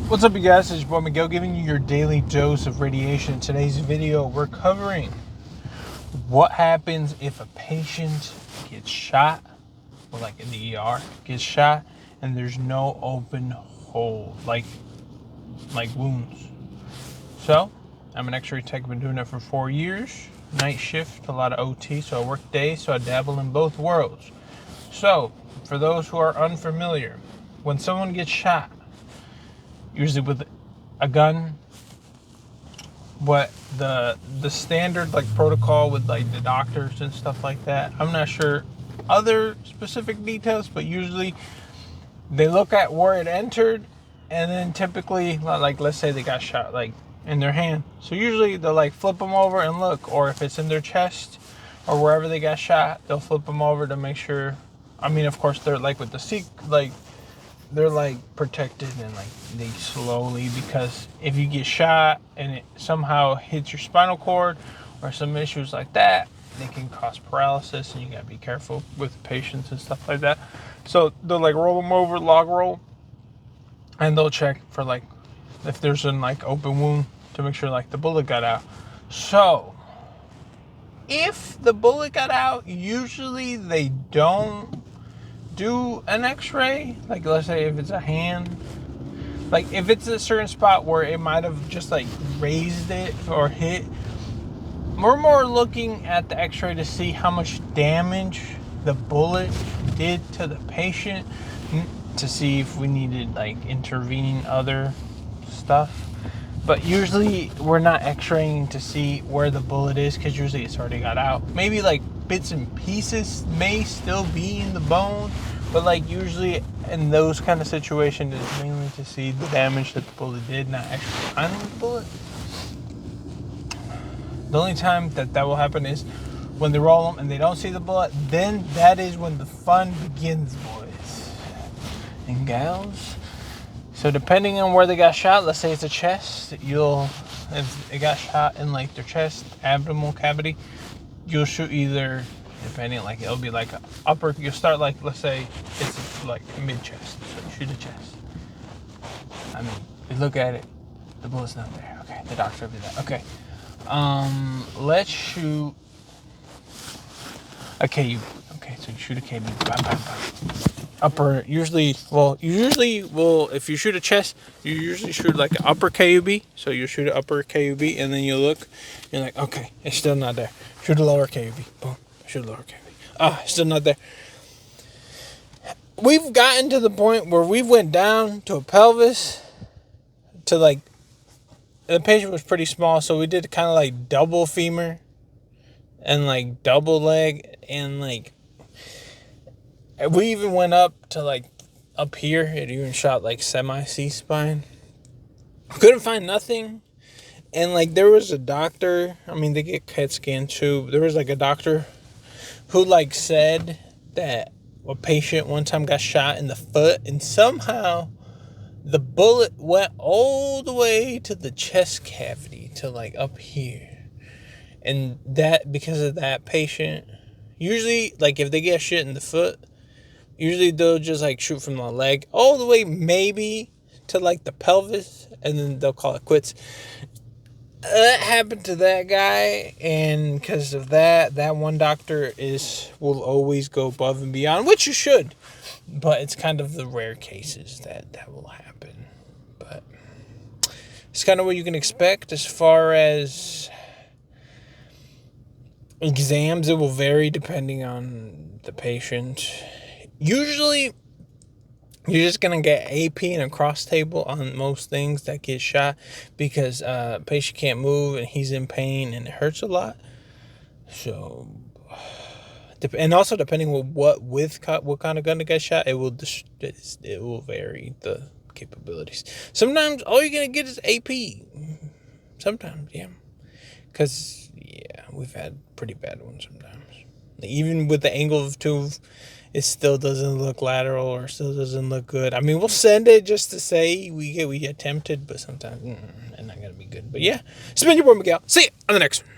What's up, you guys? It's your boy Miguel giving you your daily dose of radiation. In today's video, we're covering what happens if a patient gets shot, or like in the ER, gets shot, and there's no open hole, like wounds. So, I'm an X-ray tech. I've been doing it for 4 years. Night shift, a lot of OT, so I work days, so I dabble in both worlds. So, for those who are unfamiliar, when someone gets shot, usually with a gun, what the standard like protocol with like the doctors and stuff like that, I'm not sure other specific details, but usually they look at where it entered, and then typically, like, let's say they got shot like in their hand, so usually they'll like flip them over and look, or if it's in their chest or wherever they got shot, they'll flip them over to make sure. I mean, of course, they're like with the like they're like protected, and like they slowly, because if you get shot and it somehow hits your spinal cord or some issues like that, they can cause paralysis, and you gotta be careful with patients and stuff like that. So they'll like roll them over, log roll, and they'll check for like if there's an like open wound to make sure like the bullet got out. So if the bullet got out, usually they don't do an X-ray. Like, let's say if it's a hand, like if it's a certain spot where it might have just like raised it or hit, we're more looking at the X-ray to see how much damage the bullet did to the patient, to see if we needed like intervening other stuff. But usually we're not X-raying to see where the bullet is, because usually it's already got out. Maybe like bits and pieces may still be in the bone, but like usually in those kind of situations, it's mainly to see the damage that the bullet did, not actually finding the bullet. The only time that will happen is when they roll them and they don't see the bullet. Then that is when the fun begins, boys and gals. So depending on where they got shot, let's say it's a chest, if it got shot in like their chest, abdominal cavity, you'll shoot either, depending, like it'll be like upper, you'll start like, let's say it's like mid-chest, so you shoot a chest. I mean, you look at it, the bullet's not there. Okay, the doctor will be that. Okay, let's shoot a KUB. Okay, so you shoot a KUB, bam, bam, bam. Upper, usually if you shoot a chest, you usually shoot like an upper KUB. So you shoot an upper KUB, and then you look, you're like, okay, it's still not there. Shoot a lower KUB. Boom. Shoot a lower KUB. Still not there. We've gotten to the point where we went down to a pelvis, to like, the patient was pretty small, so we did kind of like double femur and like double leg, and like we even went up to like up here. It even shot like semi C-spine. Couldn't find nothing. And like there was a doctor, I mean, they get CAT scan too. There was like a doctor who like said that a patient one time got shot in the foot, and somehow the bullet went all the way to the chest cavity, to like up here. And that, because of that patient, usually like if they get shit in the foot, usually they'll just like shoot from the leg all the way maybe to like the pelvis, and then they'll call it quits. That happened to that guy, and because of that one doctor will always go above and beyond, which you should, but it's kind of the rare cases that will happen. But it's kind of what you can expect. As far as exams, it will vary depending on the patient. Usually, you're just going to get AP and a cross table on most things that get shot, because patient can't move and he's in pain and it hurts a lot. So, and also depending on what kind of gun to get shot, it will vary the capabilities. Sometimes all you're going to get is AP. Sometimes, yeah. Because, yeah, we've had pretty bad ones sometimes. Even with the angle of tube, it still doesn't look lateral, or still doesn't look good. I mean, we'll send it just to say we get tempted, but sometimes it's not going to be good. But yeah, it's been your boy Miguel. See you on the next one.